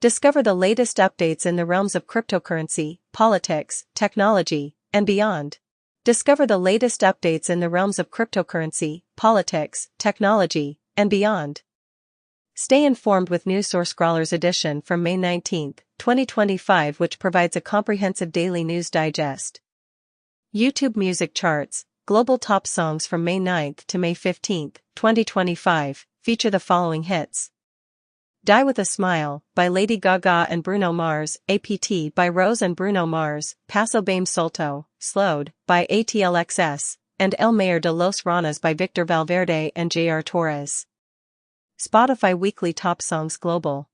Discover the latest updates in the realms of cryptocurrency, politics, technology, and beyond. Discover the latest updates in the realms of cryptocurrency, politics, technology, and beyond. Stay informed with Newssource Scrawlers edition from May 19, 2025, which provides a comprehensive daily news digest. YouTube Music Charts, Global Top Songs from May 9 to May 15, 2025, feature the following hits. Die With a Smile, by Lady Gaga and Bruno Mars, APT by Rose and Bruno Mars, Paso Bem Solto, Slowed, by ATLXS, and El Mayor de los Ranas by Victor Valverde and J.R. Torres. Spotify Weekly Top Songs Global.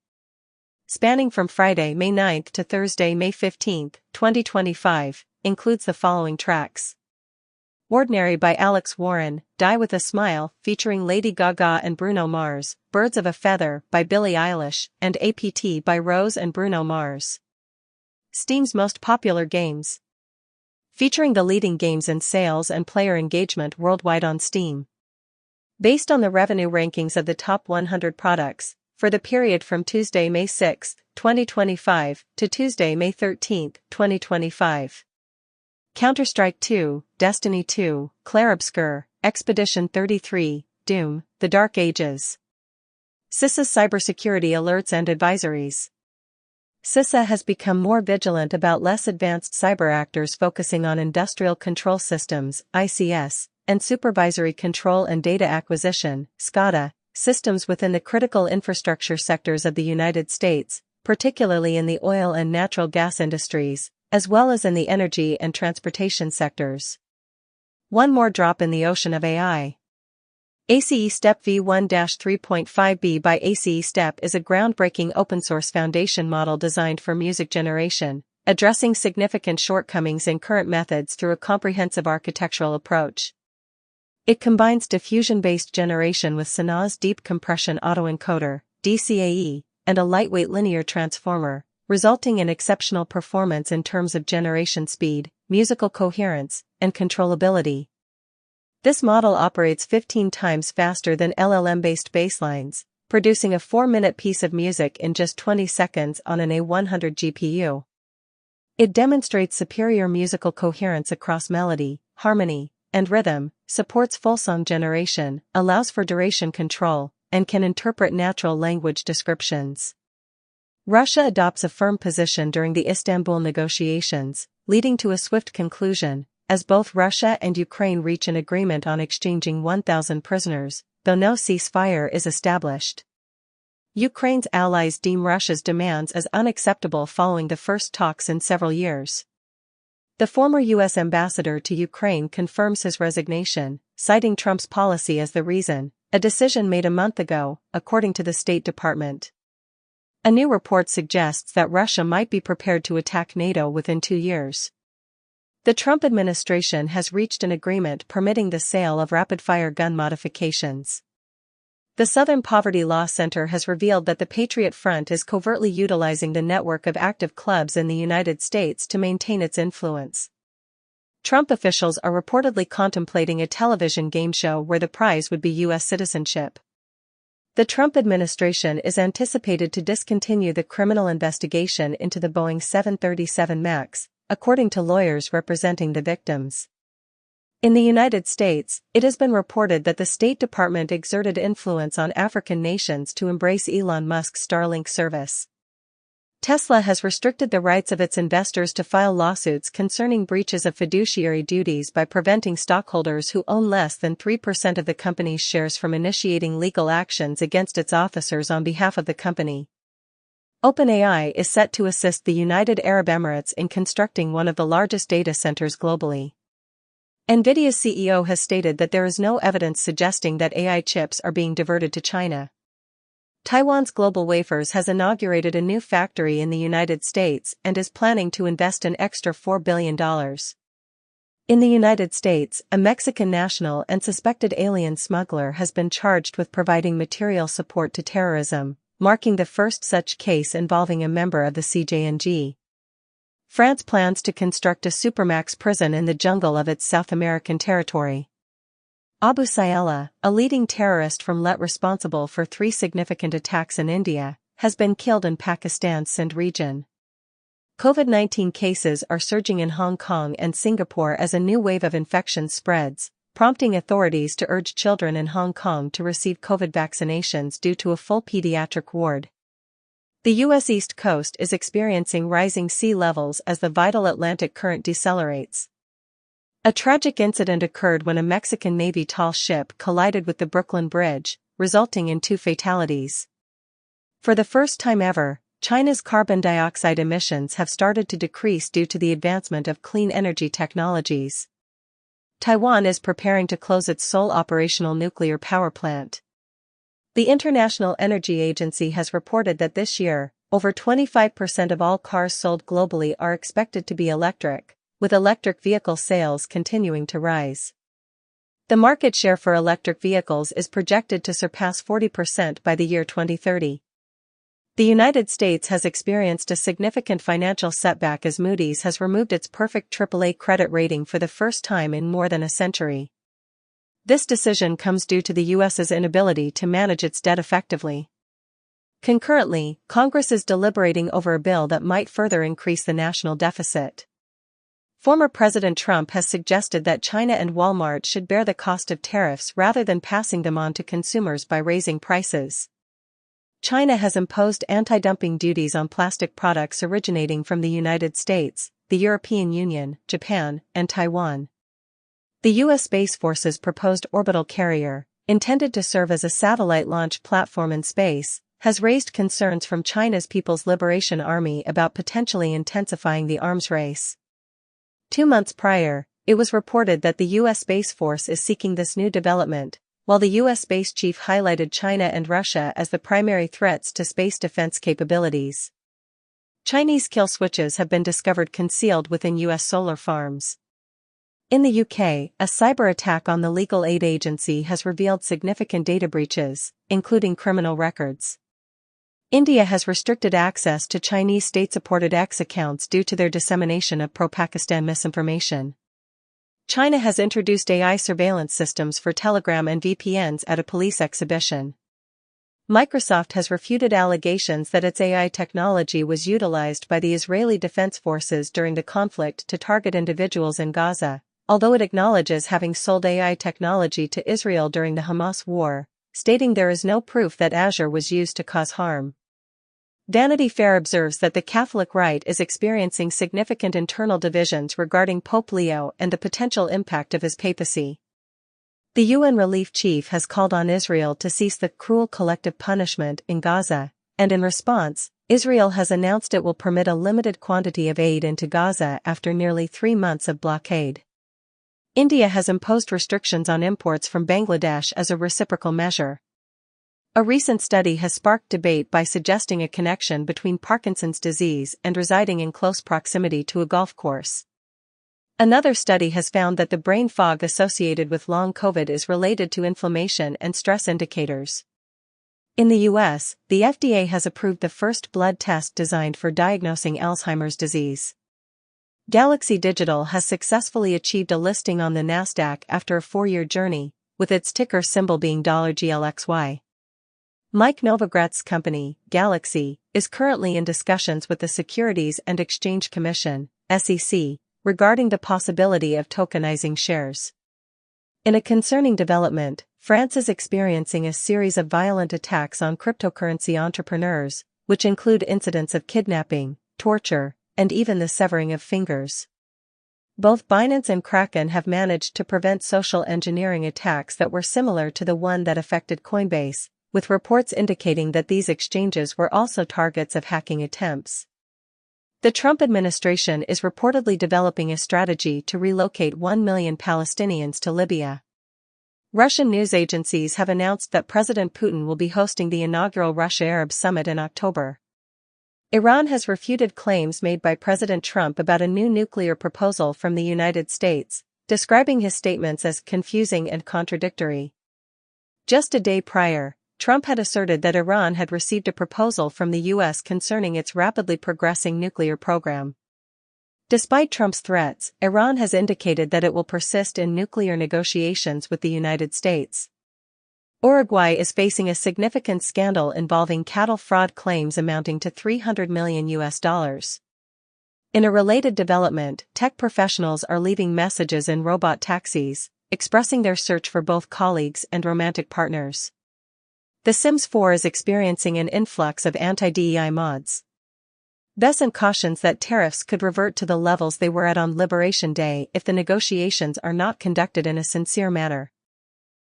Spanning from Friday, May 9 to Thursday, May 15, 2025, includes the following tracks. Ordinary by Alex Warren, Die With a Smile, featuring Lady Gaga and Bruno Mars, Birds of a Feather, by Billie Eilish, and APT by Rose and Bruno Mars. Steam's Most Popular Games. Featuring the leading games in sales and player engagement worldwide on Steam. Based on the revenue rankings of the top 100 products, for the period from Tuesday, May 6, 2025, to Tuesday, May 13, 2025. Counter-Strike 2, Destiny 2, Clair Obscur, Expedition 33, Doom, The Dark Ages. CISA's cybersecurity alerts and advisories. CISA has become more vigilant about less advanced cyber actors focusing on industrial control systems, ICS, and supervisory control and data acquisition, SCADA, systems within the critical infrastructure sectors of the United States, particularly in the oil and natural gas industries, as well as in the energy and transportation sectors. One more drop in the ocean of AI. ACE Step v1-3.5b by ACE Step is a groundbreaking open-source foundation model designed for music generation, addressing significant shortcomings in current methods through a comprehensive architectural approach. It combines diffusion-based generation with Sanaw's Deep Compression Autoencoder, DCAE, and a lightweight linear transformer, resulting in exceptional performance in terms of generation speed, musical coherence, and controllability. This model operates 15 times faster than LLM-based baselines, producing a 4-minute piece of music in just 20 seconds on an A100 GPU. It demonstrates superior musical coherence across melody, harmony, and rhythm, supports full song generation, allows for duration control, and can interpret natural language descriptions. Russia adopts a firm position during the Istanbul negotiations, leading to a swift conclusion, as both Russia and Ukraine reach an agreement on exchanging 1,000 prisoners, though no ceasefire is established. Ukraine's allies deem Russia's demands as unacceptable following the first talks in several years. The former U.S. ambassador to Ukraine confirms his resignation, citing Trump's policy as the reason, a decision made a month ago, according to the State Department. A new report suggests that Russia might be prepared to attack NATO within 2 years. The Trump administration has reached an agreement permitting the sale of rapid-fire gun modifications. The Southern Poverty Law Center has revealed that the Patriot Front is covertly utilizing the network of active clubs in the United States to maintain its influence. Trump officials are reportedly contemplating a television game show where the prize would be U.S. citizenship. The Trump administration is anticipated to discontinue the criminal investigation into the Boeing 737 MAX, according to lawyers representing the victims. In the United States, it has been reported that the State Department exerted influence on African nations to embrace Elon Musk's Starlink service. Tesla has restricted the rights of its investors to file lawsuits concerning breaches of fiduciary duties by preventing stockholders who own less than 3% of the company's shares from initiating legal actions against its officers on behalf of the company. OpenAI is set to assist the United Arab Emirates in constructing one of the largest data centers globally. NVIDIA's CEO has stated that there is no evidence suggesting that AI chips are being diverted to China. Taiwan's Global Wafers has inaugurated a new factory in the United States and is planning to invest an extra $4 billion. In the United States, a Mexican national and suspected alien smuggler has been charged with providing material support to terrorism, marking the first such case involving a member of the CJNG. France plans to construct a supermax prison in the jungle of its South American territory. Abu Sayyala, a leading terrorist from Let responsible for 3 significant attacks in India, has been killed in Pakistan's Sindh region. COVID-19 cases are surging in Hong Kong and Singapore as a new wave of infections spreads, prompting authorities to urge children in Hong Kong to receive COVID vaccinations due to a full pediatric ward. The U.S. East Coast is experiencing rising sea levels as the vital Atlantic current decelerates. A tragic incident occurred when a Mexican Navy tall ship collided with the Brooklyn Bridge, resulting in 2 fatalities. For the first time ever, China's carbon dioxide emissions have started to decrease due to the advancement of clean energy technologies. Taiwan is preparing to close its sole operational nuclear power plant. The International Energy Agency has reported that this year, over 25% of all cars sold globally are expected to be electric, with electric vehicle sales continuing to rise. The market share for electric vehicles is projected to surpass 40% by the year 2030. The United States has experienced a significant financial setback as Moody's has removed its perfect AAA credit rating for the first time in more than a century. This decision comes due to the U.S.'s inability to manage its debt effectively. Concurrently, Congress is deliberating over a bill that might further increase the national deficit. Former President Trump has suggested that China and Walmart should bear the cost of tariffs rather than passing them on to consumers by raising prices. China has imposed anti-dumping duties on plastic products originating from the United States, the European Union, Japan, and Taiwan. The U.S. Space Force's proposed orbital carrier, intended to serve as a satellite launch platform in space, has raised concerns from China's People's Liberation Army about potentially intensifying the arms race. 2 months prior, it was reported that the U.S. Space Force is seeking this new development, while the U.S. Space Chief highlighted China and Russia as the primary threats to space defense capabilities. Chinese kill switches have been discovered concealed within U.S. solar farms. In the UK, a cyber attack on the legal aid agency has revealed significant data breaches, including criminal records. India has restricted access to Chinese state-supported X accounts due to their dissemination of pro-Pakistan misinformation. China has introduced AI surveillance systems for Telegram and VPNs at a police exhibition. Microsoft has refuted allegations that its AI technology was utilized by the Israeli Defense Forces during the conflict to target individuals in Gaza, although it acknowledges having sold AI technology to Israel during the Hamas war, stating there is no proof that Azure was used to cause harm. Vanity Fair observes that the Catholic Rite is experiencing significant internal divisions regarding Pope Leo and the potential impact of his papacy. The UN Relief Chief has called on Israel to cease the cruel collective punishment in Gaza, and in response, Israel has announced it will permit a limited quantity of aid into Gaza after nearly 3 months of blockade. India has imposed restrictions on imports from Bangladesh as a reciprocal measure. A recent study has sparked debate by suggesting a connection between Parkinson's disease and residing in close proximity to a golf course. Another study has found that the brain fog associated with long COVID is related to inflammation and stress indicators. In the U.S., the FDA has approved the first blood test designed for diagnosing Alzheimer's disease. Galaxy Digital has successfully achieved a listing on the NASDAQ after a 4-year journey, with its ticker symbol being $GLXY. Mike Novogratz company, Galaxy, is currently in discussions with the Securities and Exchange Commission, SEC, regarding the possibility of tokenizing shares. In a concerning development, France is experiencing a series of violent attacks on cryptocurrency entrepreneurs, which include incidents of kidnapping, torture, and even the severing of fingers. Both Binance and Kraken have managed to prevent social engineering attacks that were similar to the one that affected Coinbase, with reports indicating that these exchanges were also targets of hacking attempts. The Trump administration is reportedly developing a strategy to relocate 1 million Palestinians to Libya. Russian news agencies have announced that President Putin will be hosting the inaugural Russia-Arab Summit in October. Iran has refuted claims made by President Trump about a new nuclear proposal from the United States, describing his statements as confusing and contradictory. Just a day prior, Trump had asserted that Iran had received a proposal from the U.S. concerning its rapidly progressing nuclear program. Despite Trump's threats, Iran has indicated that it will persist in nuclear negotiations with the United States. Uruguay is facing a significant scandal involving cattle fraud claims amounting to $300 million. In a related development, tech professionals are leaving messages in robot taxis, expressing their search for both colleagues and romantic partners. The Sims 4 is experiencing an influx of anti-DEI mods. Besant cautions that tariffs could revert to the levels they were at on Liberation Day if the negotiations are not conducted in a sincere manner.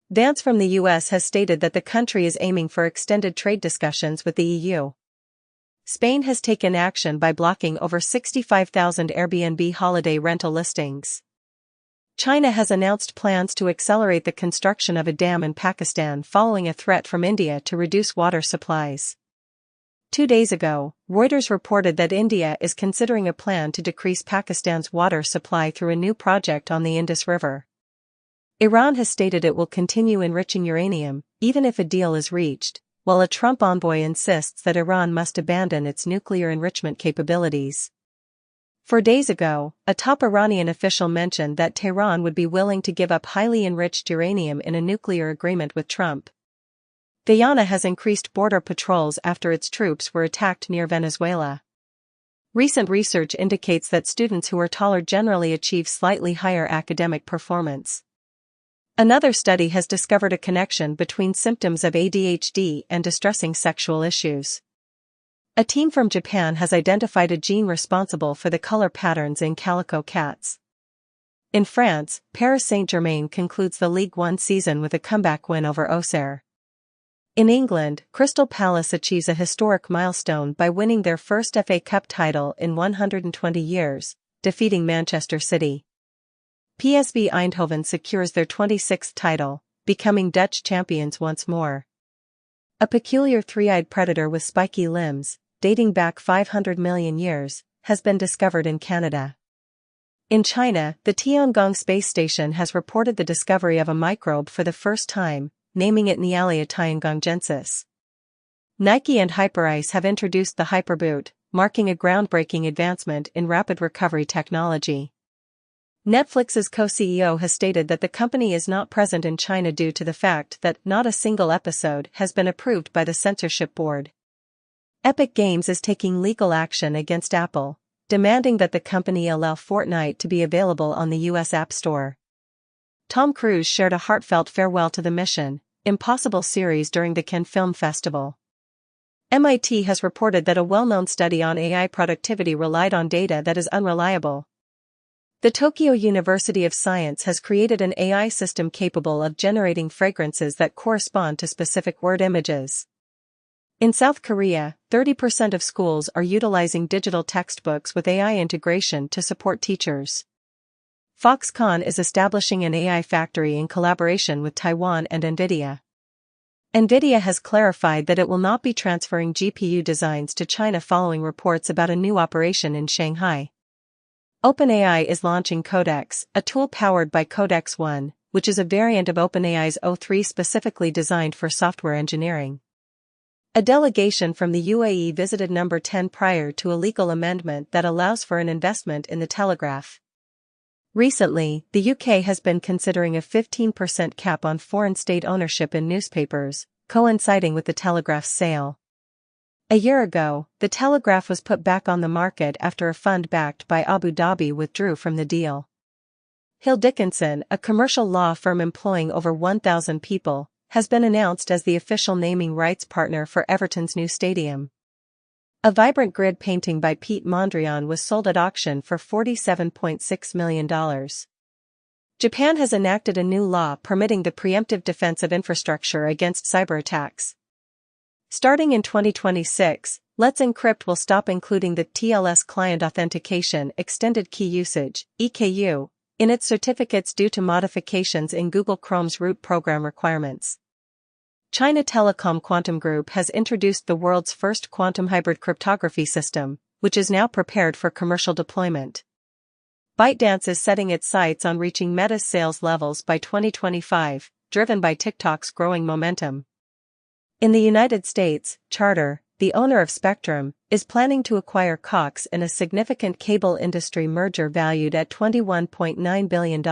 Vance from the US has stated that the country is aiming for extended trade discussions with the EU. Spain has taken action by blocking over 65,000 Airbnb holiday rental listings. China has announced plans to accelerate the construction of a dam in Pakistan following a threat from India to reduce water supplies. 2 days ago, Reuters reported that India is considering a plan to decrease Pakistan's water supply through a new project on the Indus River. Iran has stated it will continue enriching uranium, even if a deal is reached, while a Trump envoy insists that Iran must abandon its nuclear enrichment capabilities. 4 days ago, a top Iranian official mentioned that Tehran would be willing to give up highly enriched uranium in a nuclear agreement with Trump. Guyana has increased border patrols after its troops were attacked near Venezuela. Recent research indicates that students who are taller generally achieve slightly higher academic performance. Another study has discovered a connection between symptoms of ADHD and distressing sexual issues. A team from Japan has identified a gene responsible for the color patterns in calico cats. In France, Paris Saint-Germain concludes the Ligue 1 season with a comeback win over Auxerre. In England, Crystal Palace achieves a historic milestone by winning their first FA Cup title in 120 years, defeating Manchester City. PSV Eindhoven secures their 26th title, becoming Dutch champions once more. A peculiar three-eyed predator with spiky limbs, dating back 500 million years, has been discovered in Canada. In China, the Tiangong space station has reported the discovery of a microbe for the first time, naming it Nealia tiangongjensis. Nike and Hyperice have introduced the Hyperboot, marking a groundbreaking advancement in rapid recovery technology. Netflix's co-CEO has stated that the company is not present in China due to the fact that not a single episode has been approved by the censorship board. Epic Games is taking legal action against Apple, demanding that the company allow Fortnite to be available on the US App Store. Tom Cruise shared a heartfelt farewell to the Mission Impossible series during the Cannes Film Festival. MIT has reported that a well-known study on AI productivity relied on data that is unreliable. The Tokyo University of Science has created an AI system capable of generating fragrances that correspond to specific word images. In South Korea, 30% of schools are utilizing digital textbooks with AI integration to support teachers. Foxconn is establishing an AI factory in collaboration with Taiwan and NVIDIA. NVIDIA has clarified that it will not be transferring GPU designs to China following reports about a new operation in Shanghai. OpenAI is launching Codex, a tool powered by Codex One, which is a variant of OpenAI's O3 specifically designed for software engineering. A delegation from the UAE visited Number 10 prior to a legal amendment that allows for an investment in the Telegraph. Recently, the UK has been considering a 15% cap on foreign state ownership in newspapers, coinciding with the Telegraph's sale. A year ago, the Telegraph was put back on the market after a fund backed by Abu Dhabi withdrew from the deal. Hill Dickinson, a commercial law firm employing over 1,000 people, has been announced as the official naming rights partner for Everton's new stadium. A vibrant grid painting by Pete Mondrian was sold at auction for $47.6 million. Japan has enacted a new law permitting the preemptive defense of infrastructure against cyber attacks. Starting in 2026, Let's Encrypt will stop including the TLS client authentication extended key usage, EKU, in its certificates due to modifications in Google Chrome's root program requirements. China Telecom Quantum Group has introduced the world's first quantum hybrid cryptography system, which is now prepared for commercial deployment. ByteDance is setting its sights on reaching Meta's sales levels by 2025, driven by TikTok's growing momentum. In the United States, Charter, the owner of Spectrum, is planning to acquire Cox in a significant cable industry merger valued at $21.9 billion.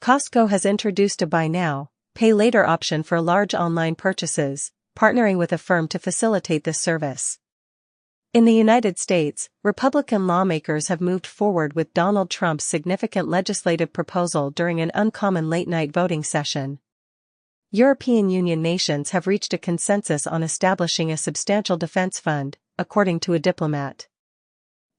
Costco has introduced a buy now, pay later option for large online purchases, partnering with a firm to facilitate this service. In the United States, Republican lawmakers have moved forward with Donald Trump's significant legislative proposal during an uncommon late-night voting session. European Union nations have reached a consensus on establishing a substantial defense fund, according to a diplomat.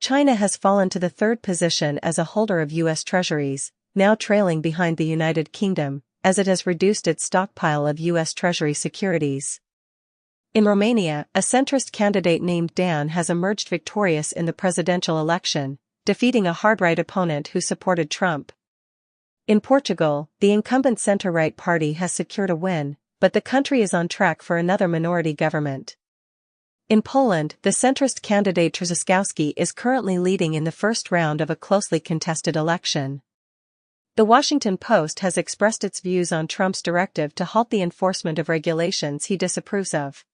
China has fallen to the third position as a holder of U.S. treasuries, now trailing behind the United Kingdom, as it has reduced its stockpile of U.S. Treasury securities. In Romania, a centrist candidate named Dan has emerged victorious in the presidential election, defeating a hard-right opponent who supported Trump. In Portugal, the incumbent centre-right party has secured a win, but the country is on track for another minority government. In Poland, the centrist candidate Trzaskowski is currently leading in the first round of a closely contested election. The Washington Post has expressed its views on Trump's directive to halt the enforcement of regulations he disapproves of.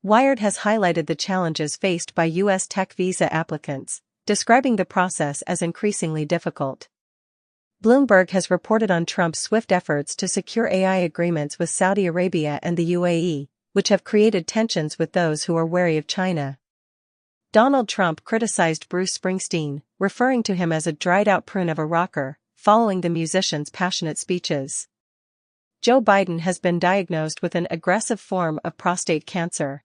Wired has highlighted the challenges faced by U.S. tech visa applicants, describing the process as increasingly difficult. Bloomberg has reported on Trump's swift efforts to secure AI agreements with Saudi Arabia and the UAE, which have created tensions with those who are wary of China. Donald Trump criticized Bruce Springsteen, referring to him as a dried-out prune of a rocker, following the musician's passionate speeches. Joe Biden has been diagnosed with an aggressive form of prostate cancer.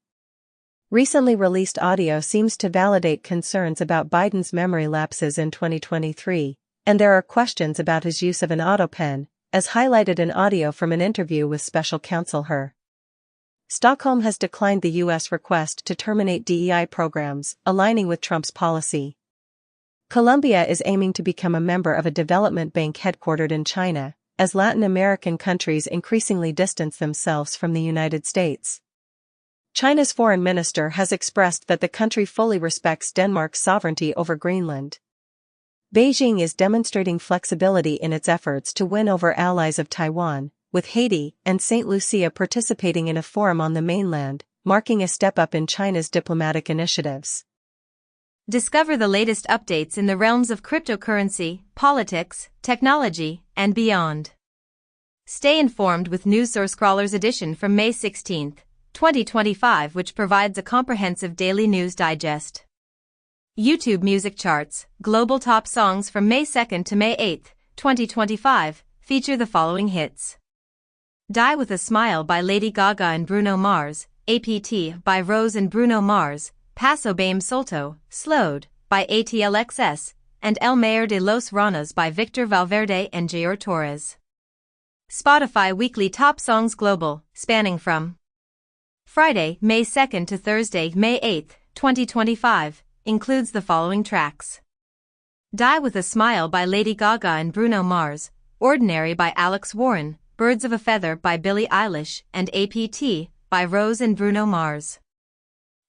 Recently released audio seems to validate concerns about Biden's memory lapses in 2023, and there are questions about his use of an autopen, as highlighted in audio from an interview with special counsel Her. Stockholm has declined the U.S. request to terminate DEI programs, aligning with Trump's policy. Colombia is aiming to become a member of a development bank headquartered in China, as Latin American countries increasingly distance themselves from the United States. China's foreign minister has expressed that the country fully respects Denmark's sovereignty over Greenland. Beijing is demonstrating flexibility in its efforts to win over allies of Taiwan, with Haiti and St. Lucia participating in a forum on the mainland, marking a step up in China's diplomatic initiatives. Discover the latest updates in the realms of cryptocurrency, politics, technology, and beyond. Stay informed with NewsSource Scrollers edition from May 16, 2025, which provides a comprehensive daily news digest. YouTube music charts, global top songs from May 2 to May 8, 2025, feature the following hits. Die with a Smile by Lady Gaga and Bruno Mars, APT by Rose and Bruno Mars, Paso Bame Solto, Slowed, by ATLXS, and El Mayor de los Ranas by Victor Valverde and Jair Torres. Spotify Weekly Top Songs Global, spanning from Friday, May 2 to Thursday, May 8, 2025, includes the following tracks. Die with a Smile by Lady Gaga and Bruno Mars, Ordinary by Alex Warren, Birds of a Feather by Billie Eilish, and APT by Rose and Bruno Mars.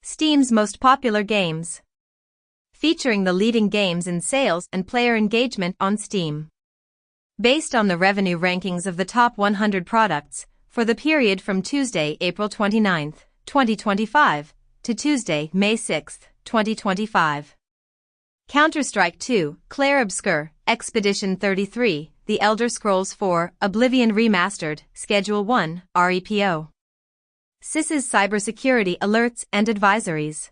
Steam's most popular games. Featuring the leading games in sales and player engagement on Steam. Based on the revenue rankings of the top 100 products, for the period from Tuesday, April 29, 2025, to Tuesday, May 6, 2025. Counter-Strike 2, Clair Obscur, Expedition 33, The Elder Scrolls 4, Oblivion Remastered, Schedule 1, REPO. CISA's cybersecurity alerts and advisories.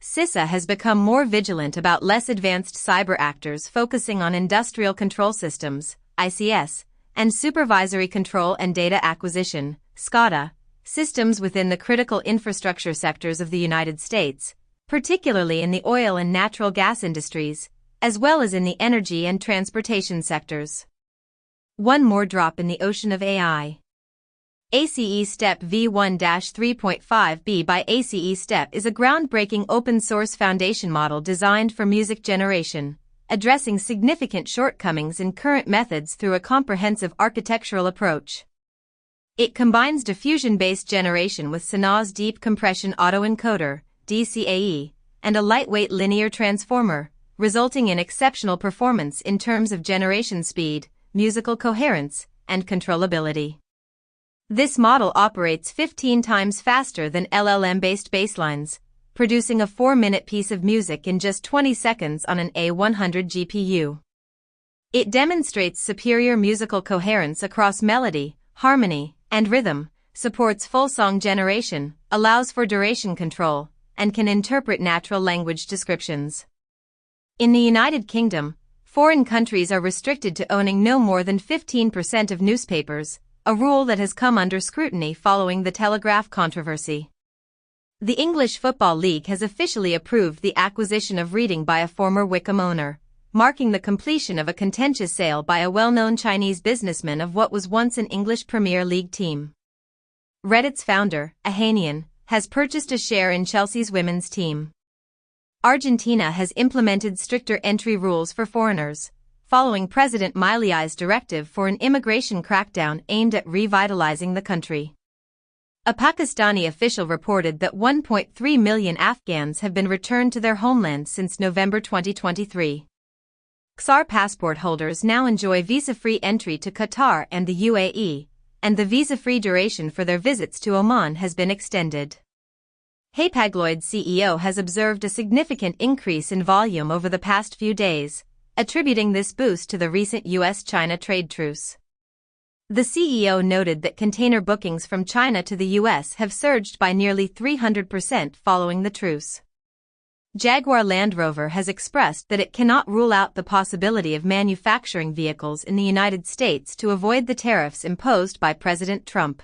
CISA has become more vigilant about less advanced cyber actors focusing on industrial control systems, ICS, and supervisory control and data acquisition, SCADA, systems within the critical infrastructure sectors of the United States, particularly in the oil and natural gas industries, as well as in the energy and transportation sectors. One more drop in the ocean of AI. ACE STEP v1-3.5b by ACE STEP is a groundbreaking open-source foundation model designed for music generation, addressing significant shortcomings in current methods through a comprehensive architectural approach. It combines diffusion-based generation with Sanaw's Deep Compression Autoencoder, DCAE, and a lightweight linear transformer, resulting in exceptional performance in terms of generation speed, musical coherence, and controllability. This model operates 15 times faster than LLM-based baselines, producing a 4-minute piece of music in just 20 seconds on an A100 GPU. It demonstrates superior musical coherence across melody, harmony, and rhythm, supports full song generation, allows for duration control, and can interpret natural language descriptions. In the United Kingdom, foreign countries are restricted to owning no more than 15% of newspapers, a rule that has come under scrutiny following the Telegraph controversy. The English Football League has officially approved the acquisition of Reading by a former Wickham owner, marking the completion of a contentious sale by a well-known Chinese businessman of what was once an English Premier League team. Reddit's founder, a Hainan, has purchased a share in Chelsea's women's team. Argentina has implemented stricter entry rules for foreigners, following President Milei's directive for an immigration crackdown aimed at revitalizing the country. A Pakistani official reported that 1.3 million Afghans have been returned to their homeland since November 2023. XR passport holders now enjoy visa-free entry to Qatar and the UAE, and the visa-free duration for their visits to Oman has been extended. Hapagloid CEO has observed a significant increase in volume over the past few days, attributing this boost to the recent US-China trade truce. The CEO noted that container bookings from China to the US have surged by nearly 300% following the truce. Jaguar Land Rover has expressed that it cannot rule out the possibility of manufacturing vehicles in the United States to avoid the tariffs imposed by President Trump.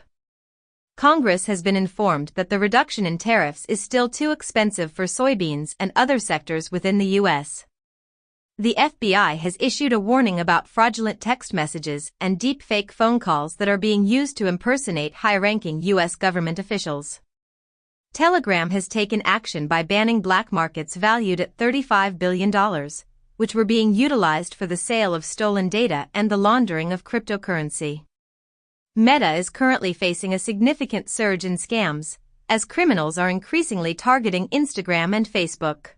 Congress has been informed that the reduction in tariffs is still too expensive for soybeans and other sectors within the U.S. The FBI has issued a warning about fraudulent text messages and deepfake phone calls that are being used to impersonate high-ranking U.S. government officials. Telegram has taken action by banning black markets valued at $35 billion, which were being utilized for the sale of stolen data and the laundering of cryptocurrency. Meta is currently facing a significant surge in scams, as criminals are increasingly targeting Instagram and Facebook.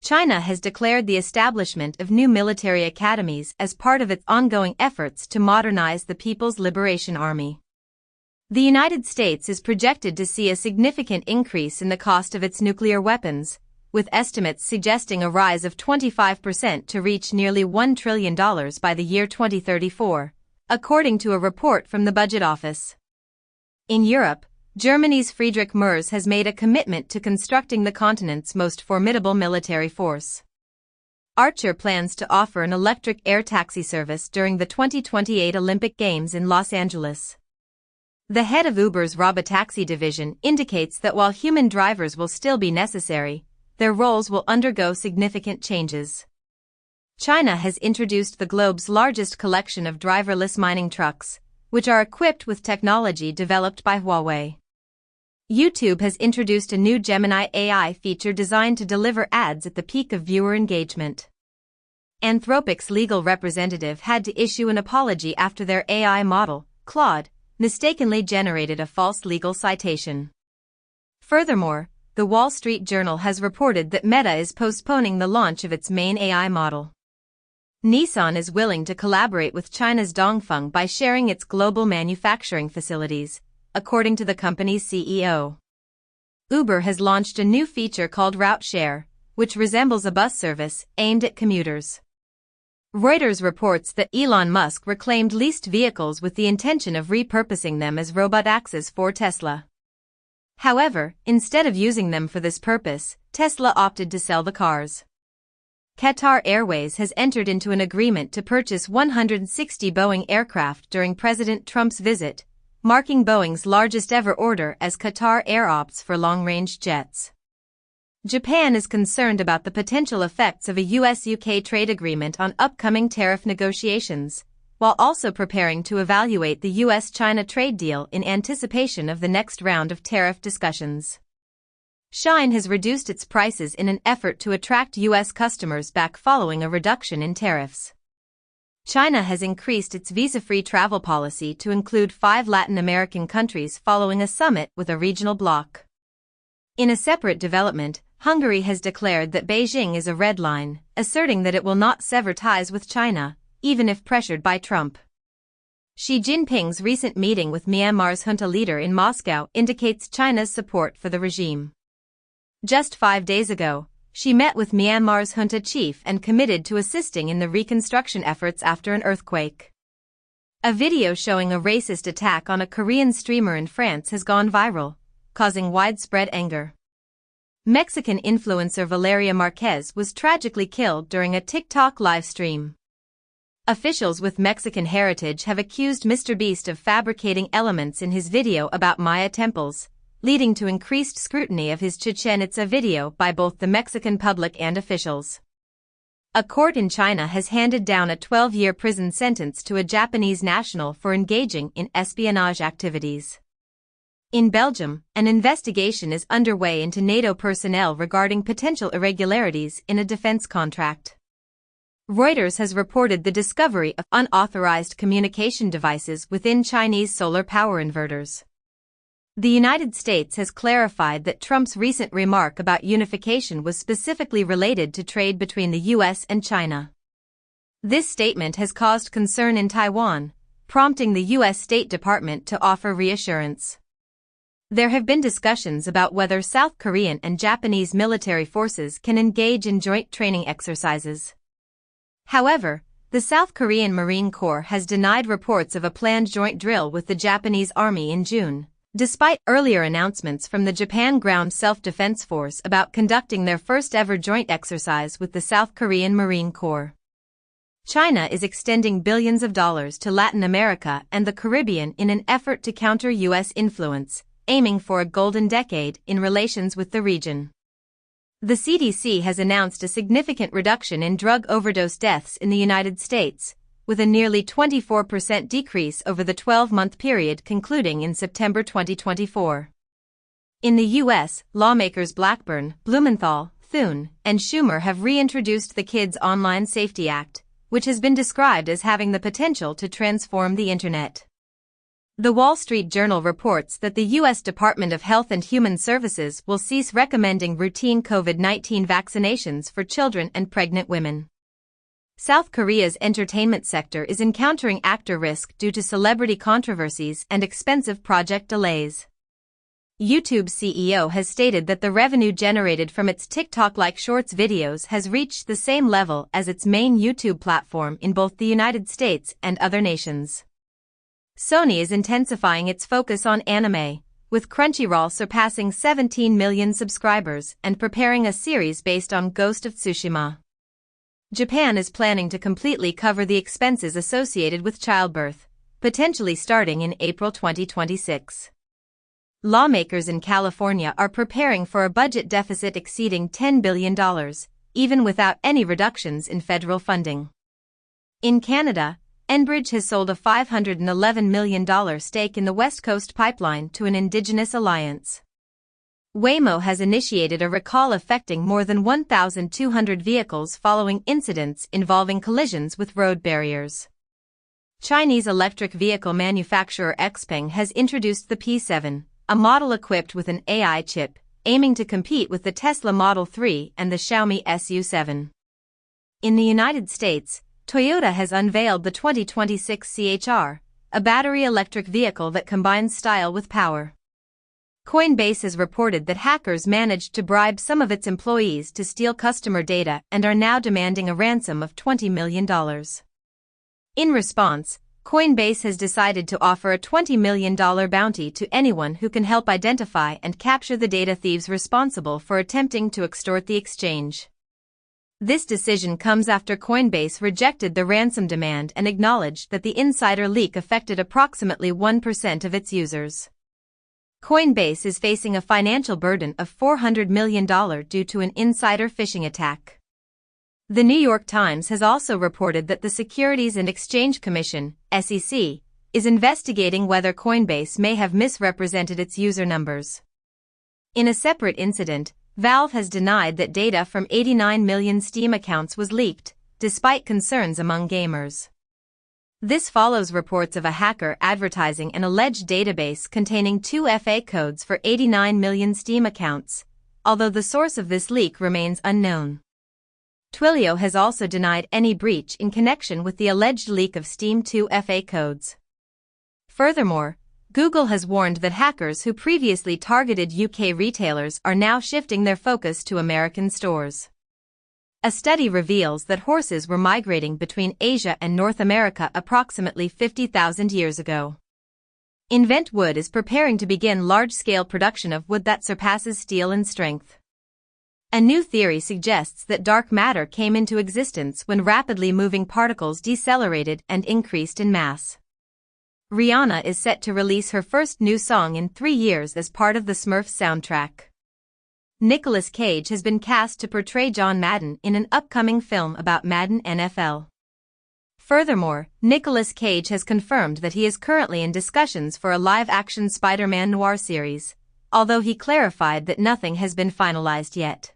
China has declared the establishment of new military academies as part of its ongoing efforts to modernize the People's Liberation Army. The United States is projected to see a significant increase in the cost of its nuclear weapons, with estimates suggesting a rise of 25% to reach nearly $1 trillion by the year 2034. According to a report from the Budget Office. In Europe, Germany's Friedrich Merz has made a commitment to constructing the continent's most formidable military force. Archer plans to offer an electric air taxi service during the 2028 Olympic Games in Los Angeles. The head of Uber's robotaxi division indicates that while human drivers will still be necessary, their roles will undergo significant changes. China has introduced the globe's largest collection of driverless mining trucks, which are equipped with technology developed by Huawei. YouTube has introduced a new Gemini AI feature designed to deliver ads at the peak of viewer engagement. Anthropic's legal representative had to issue an apology after their AI model, Claude, mistakenly generated a false legal citation. Furthermore, the Wall Street Journal has reported that Meta is postponing the launch of its main AI model. Nissan is willing to collaborate with China's Dongfeng by sharing its global manufacturing facilities, according to the company's CEO. Uber has launched a new feature called Route Share, which resembles a bus service aimed at commuters. Reuters reports that Elon Musk reclaimed leased vehicles with the intention of repurposing them as robotaxis for Tesla. However, instead of using them for this purpose, Tesla opted to sell the cars. Qatar Airways has entered into an agreement to purchase 160 Boeing aircraft during President Trump's visit, marking Boeing's largest ever order as Qatar Air opts for long-range jets. Japan is concerned about the potential effects of a US-UK trade agreement on upcoming tariff negotiations, while also preparing to evaluate the US-China trade deal in anticipation of the next round of tariff discussions. Shine has reduced its prices in an effort to attract U.S. customers back following a reduction in tariffs. China has increased its visa-free travel policy to include 5 Latin American countries following a summit with a regional bloc. In a separate development, Hungary has declared that Beijing is a red line, asserting that it will not sever ties with China, even if pressured by Trump. Xi Jinping's recent meeting with Myanmar's junta leader in Moscow indicates China's support for the regime. Just 5 days ago, she met with Myanmar's junta chief and committed to assisting in the reconstruction efforts after an earthquake. A video showing a racist attack on a Korean streamer in France has gone viral, causing widespread anger. Mexican influencer Valeria Marquez was tragically killed during a TikTok live stream. Officials with Mexican heritage have accused MrBeast of fabricating elements in his video about Maya temples, leading to increased scrutiny of his Chichen Itza video by both the Mexican public and officials. A court in China has handed down a 12-year prison sentence to a Japanese national for engaging in espionage activities. In Belgium, an investigation is underway into NATO personnel regarding potential irregularities in a defense contract. Reuters has reported the discovery of unauthorized communication devices within Chinese solar power inverters. The United States has clarified that Trump's recent remark about unification was specifically related to trade between the U.S. and China. This statement has caused concern in Taiwan, prompting the U.S. State Department to offer reassurance. There have been discussions about whether South Korean and Japanese military forces can engage in joint training exercises. However, the South Korean Marine Corps has denied reports of a planned joint drill with the Japanese Army in June, despite earlier announcements from the Japan Ground Self-Defense Force about conducting their first-ever joint exercise with the South Korean Marine Corps. China is extending billions of dollars to Latin America and the Caribbean in an effort to counter U.S. influence, aiming for a golden decade in relations with the region. The CDC has announced a significant reduction in drug overdose deaths in the United States, with a nearly 24% decrease over the 12-month period concluding in September 2024. In the U.S., lawmakers Blackburn, Blumenthal, Thune, and Schumer have reintroduced the Kids Online Safety Act, which has been described as having the potential to transform the Internet. The Wall Street Journal reports that the U.S. Department of Health and Human Services will cease recommending routine COVID-19 vaccinations for children and pregnant women. South Korea's entertainment sector is encountering actor risk due to celebrity controversies and expensive project delays. YouTube's CEO has stated that the revenue generated from its TikTok-like Shorts videos has reached the same level as its main YouTube platform in both the United States and other nations. Sony is intensifying its focus on anime, with Crunchyroll surpassing 17 million subscribers and preparing a series based on Ghost of Tsushima. Japan is planning to completely cover the expenses associated with childbirth, potentially starting in April 2026. Lawmakers in California are preparing for a budget deficit exceeding $10 billion, even without any reductions in federal funding. In Canada, Enbridge has sold a $511 million stake in the West Coast Pipeline to an Indigenous alliance. Waymo has initiated a recall affecting more than 1,200 vehicles following incidents involving collisions with road barriers. Chinese electric vehicle manufacturer Xpeng has introduced the P7, a model equipped with an AI chip, aiming to compete with the Tesla Model 3 and the Xiaomi SU7. In the United States, Toyota has unveiled the 2026 CHR, a battery electric vehicle that combines style with power. Coinbase has reported that hackers managed to bribe some of its employees to steal customer data and are now demanding a ransom of $20 million. In response, Coinbase has decided to offer a $20 million bounty to anyone who can help identify and capture the data thieves responsible for attempting to extort the exchange. This decision comes after Coinbase rejected the ransom demand and acknowledged that the insider leak affected approximately 1% of its users. Coinbase is facing a financial burden of $400 million due to an insider phishing attack. The New York Times has also reported that the Securities and Exchange Commission, SEC, is investigating whether Coinbase may have misrepresented its user numbers. In a separate incident, Valve has denied that data from 89 million Steam accounts was leaked, despite concerns among gamers. This follows reports of a hacker advertising an alleged database containing 2 FA codes for 89 million Steam accounts, although the source of this leak remains unknown. Twilio has also denied any breach in connection with the alleged leak of Steam 2 FA codes. Furthermore, Google has warned that hackers who previously targeted UK retailers are now shifting their focus to American stores. A study reveals that horses were migrating between Asia and North America approximately 50,000 years ago. Invent Wood is preparing to begin large-scale production of wood that surpasses steel in strength. A new theory suggests that dark matter came into existence when rapidly moving particles decelerated and increased in mass. Rihanna is set to release her first new song in 3 years as part of the Smurfs soundtrack. Nicolas Cage has been cast to portray John Madden in an upcoming film about Madden NFL. Furthermore, Nicolas Cage has confirmed that he is currently in discussions for a live-action Spider-Man noir series, although he clarified that nothing has been finalized yet.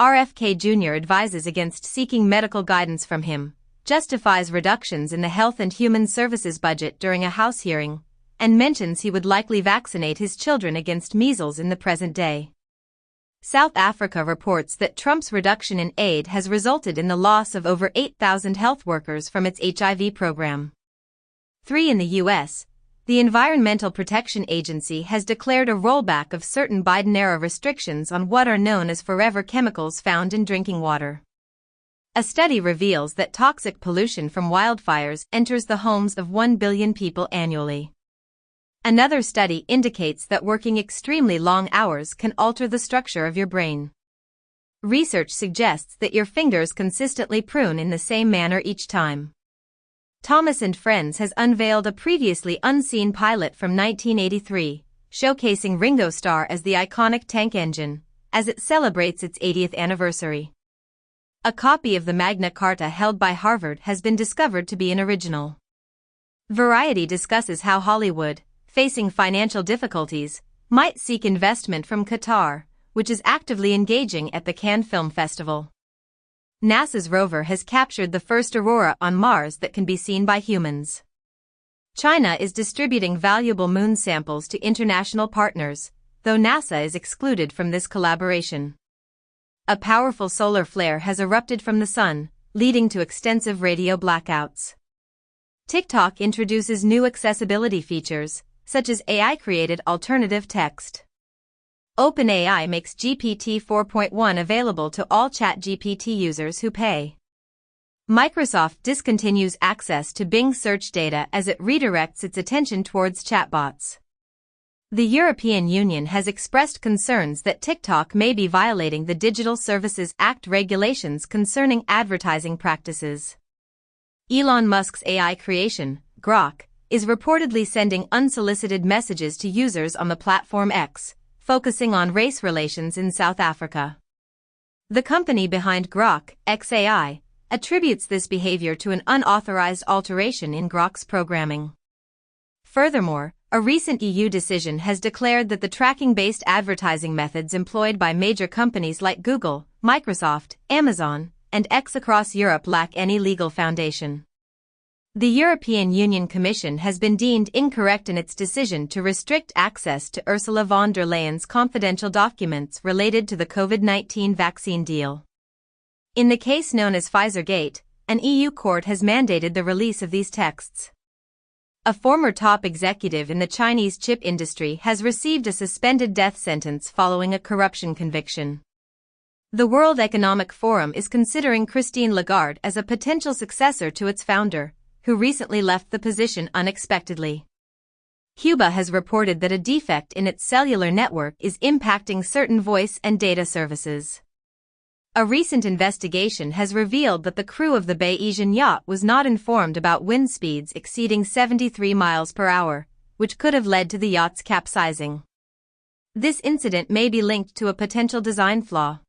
RFK Jr. advises against seeking medical guidance from him, justifies reductions in the Health and Human Services budget during a House hearing, and mentions he would likely vaccinate his children against measles in the present day. South Africa reports that Trump's reduction in aid has resulted in the loss of over 8,000 health workers from its HIV program. 3 in the U.S., the Environmental Protection Agency has declared a rollback of certain Biden-era restrictions on what are known as forever chemicals found in drinking water. A study reveals that toxic pollution from wildfires enters the homes of 1 billion people annually. Another study indicates that working extremely long hours can alter the structure of your brain. Research suggests that your fingers consistently prune in the same manner each time. Thomas & Friends has unveiled a previously unseen pilot from 1983, showcasing Ringo Starr as the iconic tank engine, as it celebrates its 80th anniversary. A copy of the Magna Carta held by Harvard has been discovered to be an original. Variety discusses how Hollywood, facing financial difficulties, might seek investment from Qatar, which is actively engaging at the Cannes Film Festival. NASA's rover has captured the first aurora on Mars that can be seen by humans. China is distributing valuable moon samples to international partners, though NASA is excluded from this collaboration. A powerful solar flare has erupted from the sun, leading to extensive radio blackouts. TikTok introduces new accessibility features, such as AI-created alternative text. OpenAI makes GPT 4.1 available to all ChatGPT users who pay. Microsoft discontinues access to Bing search data as it redirects its attention towards chatbots. The European Union has expressed concerns that TikTok may be violating the Digital Services Act regulations concerning advertising practices. Elon Musk's AI creation, Grok, is reportedly sending unsolicited messages to users on the platform X, focusing on race relations in South Africa. The company behind Grok, XAI, attributes this behavior to an unauthorized alteration in Grok's programming. Furthermore, a recent EU decision has declared that the tracking-based advertising methods employed by major companies like Google, Microsoft, Amazon, and X across Europe lack any legal foundation. The European Union Commission has been deemed incorrect in its decision to restrict access to Ursula von der Leyen's confidential documents related to the COVID-19 vaccine deal. In the case known as Pfizergate, an EU court has mandated the release of these texts. A former top executive in the Chinese chip industry has received a suspended death sentence following a corruption conviction. The World Economic Forum is considering Christine Lagarde as a potential successor to its founder, who recently left the position unexpectedly. Cuba has reported that a defect in its cellular network is impacting certain voice and data services. A recent investigation has revealed that the crew of the Bayesian yacht was not informed about wind speeds exceeding 73 miles per hour, which could have led to the yacht's capsizing. This incident may be linked to a potential design flaw.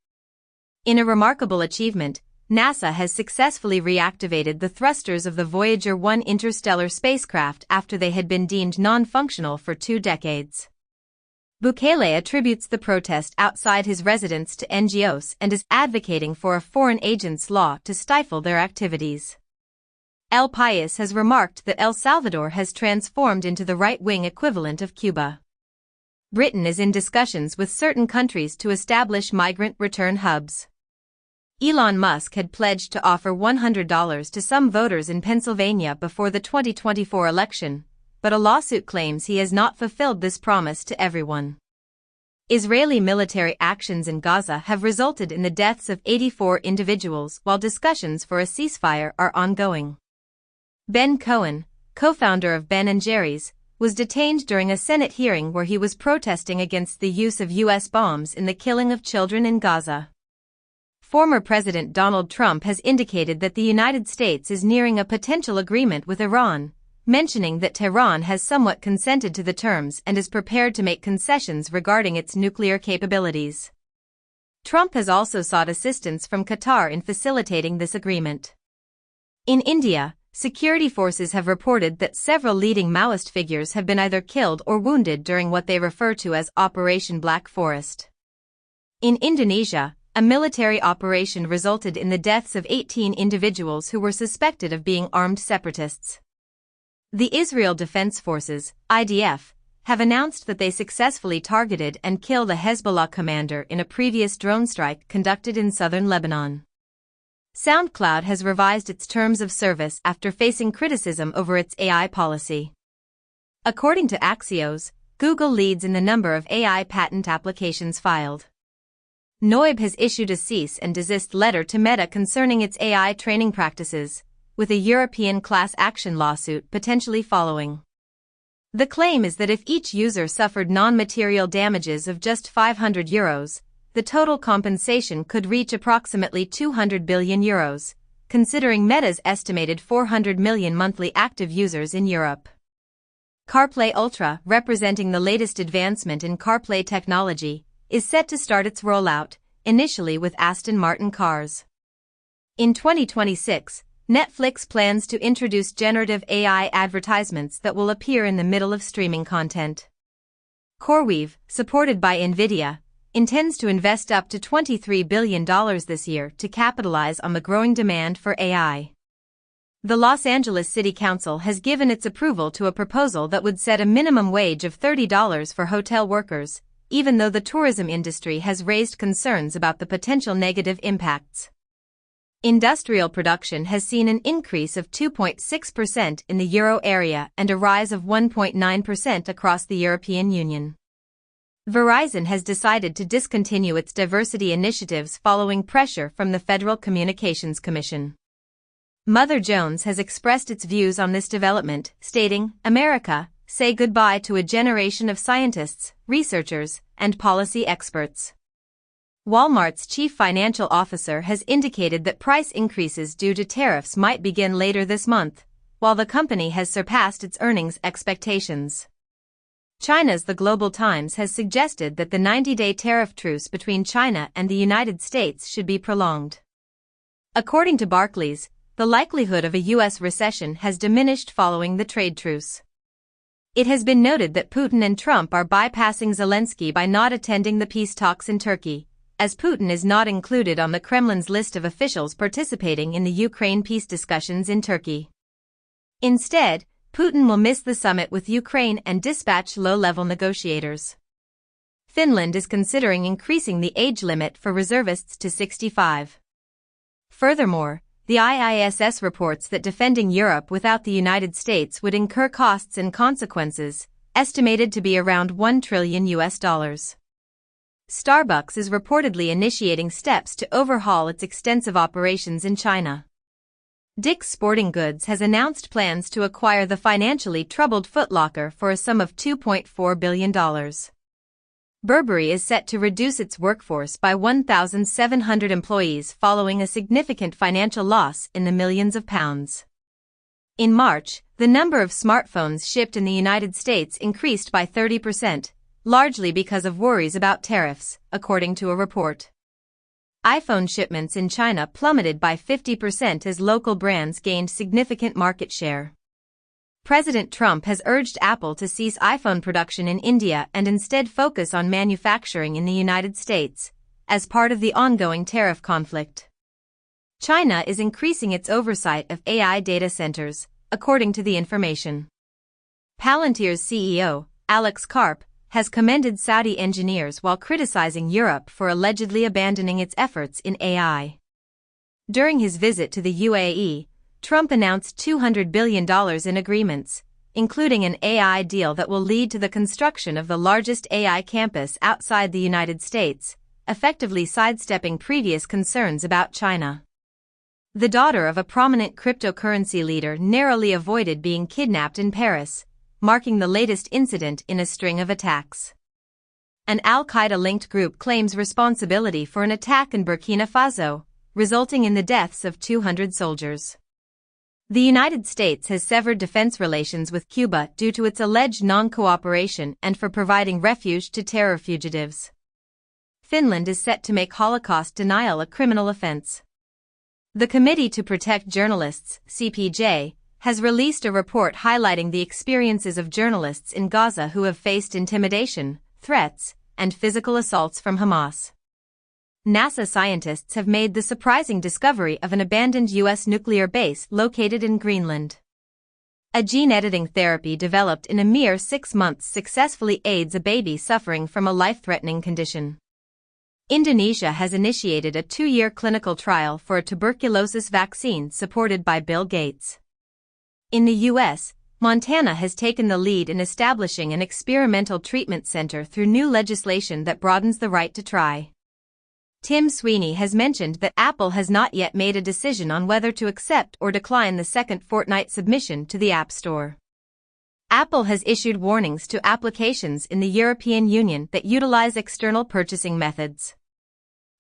In a remarkable achievement, NASA has successfully reactivated the thrusters of the Voyager 1 interstellar spacecraft after they had been deemed non-functional for 2 decades. Bukele attributes the protest outside his residence to NGOs and is advocating for a foreign agents law to stifle their activities. El País has remarked that El Salvador has transformed into the right-wing equivalent of Cuba. Britain is in discussions with certain countries to establish migrant return hubs. Elon Musk had pledged to offer $100 to some voters in Pennsylvania before the 2024 election, but a lawsuit claims he has not fulfilled this promise to everyone. Israeli military actions in Gaza have resulted in the deaths of 84 individuals while discussions for a ceasefire are ongoing. Ben Cohen, co-founder of Ben & Jerry's, was detained during a Senate hearing where he was protesting against the use of U.S. bombs in the killing of children in Gaza. Former President Donald Trump has indicated that the United States is nearing a potential agreement with Iran, mentioning that Tehran has somewhat consented to the terms and is prepared to make concessions regarding its nuclear capabilities. Trump has also sought assistance from Qatar in facilitating this agreement. In India, security forces have reported that several leading Maoist figures have been either killed or wounded during what they refer to as Operation Black Forest. In Indonesia, a military operation resulted in the deaths of 18 individuals who were suspected of being armed separatists. The Israel Defense Forces, IDF, have announced that they successfully targeted and killed a Hezbollah commander in a previous drone strike conducted in southern Lebanon. SoundCloud has revised its terms of service after facing criticism over its AI policy. According to Axios, Google leads in the number of AI patent applications filed. NOIB has issued a cease and desist letter to Meta concerning its AI training practices, with a European class action lawsuit potentially following. The claim is that if each user suffered non-material damages of just €500, the total compensation could reach approximately €200 billion, considering Meta's estimated 400 million monthly active users in Europe. CarPlay Ultra, representing the latest advancement in CarPlay technology, is set to start its rollout, initially with Aston Martin cars. In 2026, Netflix plans to introduce generative AI advertisements that will appear in the middle of streaming content. CoreWeave, supported by NVIDIA, intends to invest up to $23 billion this year to capitalize on the growing demand for AI. The Los Angeles City Council has given its approval to a proposal that would set a minimum wage of $30 for hotel workers, even though the tourism industry has raised concerns about the potential negative impacts. Industrial production has seen an increase of 2.6% in the euro area and a rise of 1.9% across the European Union. Verizon has decided to discontinue its diversity initiatives following pressure from the Federal Communications Commission. Mother Jones has expressed its views on this development, stating, "America, say goodbye to a generation of scientists, researchers, and policy experts." Walmart's chief financial officer has indicated that price increases due to tariffs might begin later this month, while the company has surpassed its earnings expectations. China's The Global Times has suggested that the 90-day tariff truce between China and the United States should be prolonged. According to Barclays, the likelihood of a U.S. recession has diminished following the trade truce. It has been noted that Putin and Trump are bypassing Zelensky by not attending the peace talks in Turkey, as Putin is not included on the Kremlin's list of officials participating in the Ukraine peace discussions in Turkey. Instead, Putin will miss the summit with Ukraine and dispatch low-level negotiators. Finland is considering increasing the age limit for reservists to 65. Furthermore, the IISS reports that defending Europe without the United States would incur costs and consequences, estimated to be around $1 trillion. Starbucks is reportedly initiating steps to overhaul its extensive operations in China. Dick's Sporting Goods has announced plans to acquire the financially troubled Foot Locker for a sum of $2.4 billion. Burberry is set to reduce its workforce by 1,700 employees following a significant financial loss in the millions of pounds. In March, the number of smartphones shipped in the United States increased by 30%, largely because of worries about tariffs, according to a report. iPhone shipments in China plummeted by 50% as local brands gained significant market share. President Trump has urged Apple to cease iPhone production in India and instead focus on manufacturing in the United States, as part of the ongoing tariff conflict. China is increasing its oversight of AI data centers, according to the information. Palantir's CEO, Alex Karp, has commended Saudi engineers while criticizing Europe for allegedly abandoning its efforts in AI. During his visit to the UAE, Trump announced $200 billion in agreements, including an AI deal that will lead to the construction of the largest AI campus outside the United States, effectively sidestepping previous concerns about China. The daughter of a prominent cryptocurrency leader narrowly avoided being kidnapped in Paris, marking the latest incident in a string of attacks. An Al-Qaeda-linked group claims responsibility for an attack in Burkina Faso, resulting in the deaths of 200 soldiers. The United States has severed defense relations with Cuba due to its alleged non-cooperation and for providing refuge to terror fugitives. Finland is set to make Holocaust denial a criminal offense. The Committee to Protect Journalists, CPJ, has released a report highlighting the experiences of journalists in Gaza who have faced intimidation, threats, and physical assaults from Hamas. NASA scientists have made the surprising discovery of an abandoned U.S. nuclear base located in Greenland. A gene-editing therapy developed in a mere 6 months successfully aids a baby suffering from a life-threatening condition. Indonesia has initiated a 2-year clinical trial for a tuberculosis vaccine supported by Bill Gates. In the U.S., Montana has taken the lead in establishing an experimental treatment center through new legislation that broadens the right to try. Tim Sweeney has mentioned that Apple has not yet made a decision on whether to accept or decline the second Fortnite submission to the App Store. Apple has issued warnings to applications in the European Union that utilize external purchasing methods.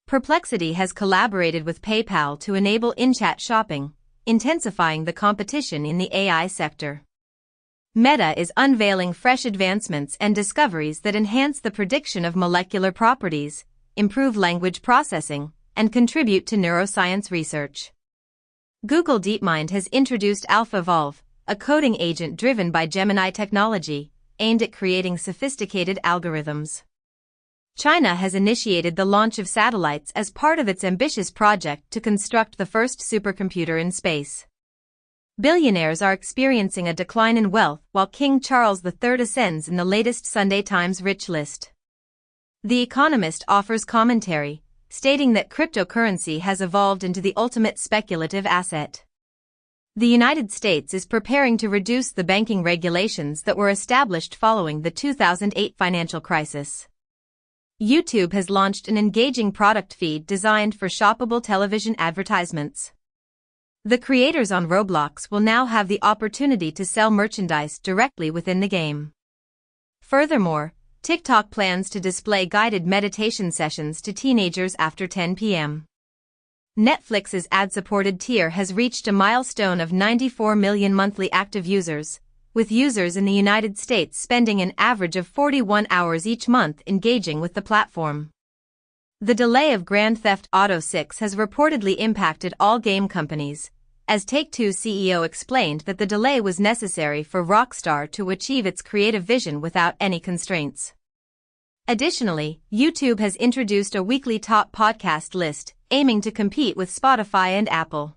Perplexity has collaborated with PayPal to enable in-chat shopping, intensifying the competition in the AI sector. Meta is unveiling fresh advancements and discoveries that enhance the prediction of molecular properties, improve language processing, and contribute to neuroscience research. Google DeepMind has introduced AlphaVolve, a coding agent driven by Gemini technology, aimed at creating sophisticated algorithms. China has initiated the launch of satellites as part of its ambitious project to construct the first supercomputer in space. Billionaires are experiencing a decline in wealth while King Charles III ascends in the latest Sunday Times Rich list. The Economist offers commentary, stating that cryptocurrency has evolved into the ultimate speculative asset. The United States is preparing to reduce the banking regulations that were established following the 2008 financial crisis. YouTube has launched an engaging product feed designed for shoppable television advertisements. The creators on Roblox will now have the opportunity to sell merchandise directly within the game. Furthermore, TikTok plans to display guided meditation sessions to teenagers after 10 p.m. Netflix's ad-supported tier has reached a milestone of 94 million monthly active users, with users in the United States spending an average of 41 hours each month engaging with the platform. The delay of Grand Theft Auto 6 has reportedly impacted all game companies, as Take-Two's CEO explained that the delay was necessary for Rockstar to achieve its creative vision without any constraints. Additionally, YouTube has introduced a weekly top podcast list, aiming to compete with Spotify and Apple.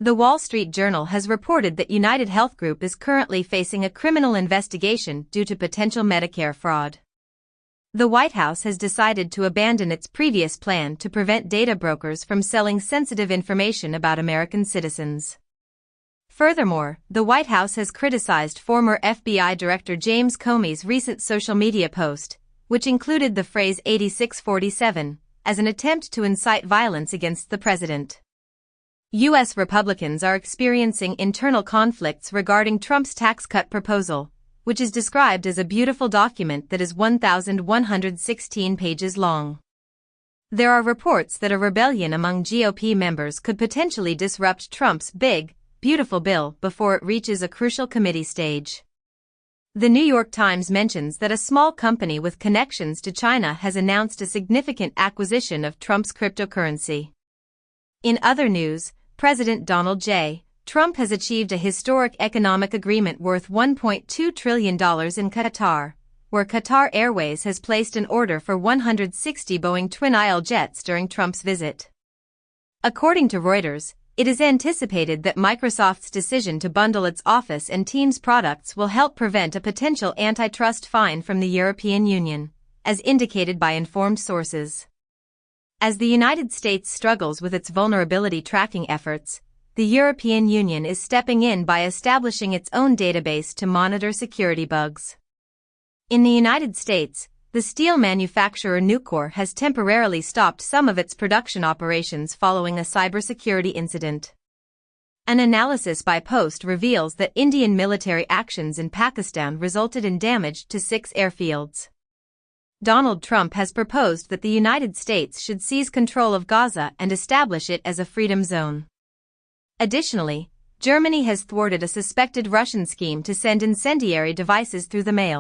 The Wall Street Journal has reported that United Health Group is currently facing a criminal investigation due to potential Medicare fraud. The White House has decided to abandon its previous plan to prevent data brokers from selling sensitive information about American citizens. Furthermore, the White House has criticized former FBI Director James Comey's recent social media post, which included the phrase 8647, as an attempt to incite violence against the president. U.S. Republicans are experiencing internal conflicts regarding Trump's tax cut proposal, which is described as a beautiful document that is 1,116 pages long. There are reports that a rebellion among GOP members could potentially disrupt Trump's big, beautiful bill before it reaches a crucial committee stage. The New York Times mentions that a small company with connections to China has announced a significant acquisition of Trump's cryptocurrency. In other news, President Donald J. Trump has achieved a historic economic agreement worth $1.2 trillion in Qatar, where Qatar Airways has placed an order for 160 Boeing twin-aisle jets during Trump's visit. According to Reuters, it is anticipated that Microsoft's decision to bundle its Office and Teams products will help prevent a potential antitrust fine from the European Union, as indicated by informed sources. As the United States struggles with its vulnerability tracking efforts, the European Union is stepping in by establishing its own database to monitor security bugs. In the United States, the steel manufacturer Nucor has temporarily stopped some of its production operations following a cybersecurity incident. An analysis by Post reveals that Indian military actions in Pakistan resulted in damage to 6 airfields. Donald Trump has proposed that the United States should seize control of Gaza and establish it as a freedom zone. Additionally, Germany has thwarted a suspected Russian scheme to send incendiary devices through the mail.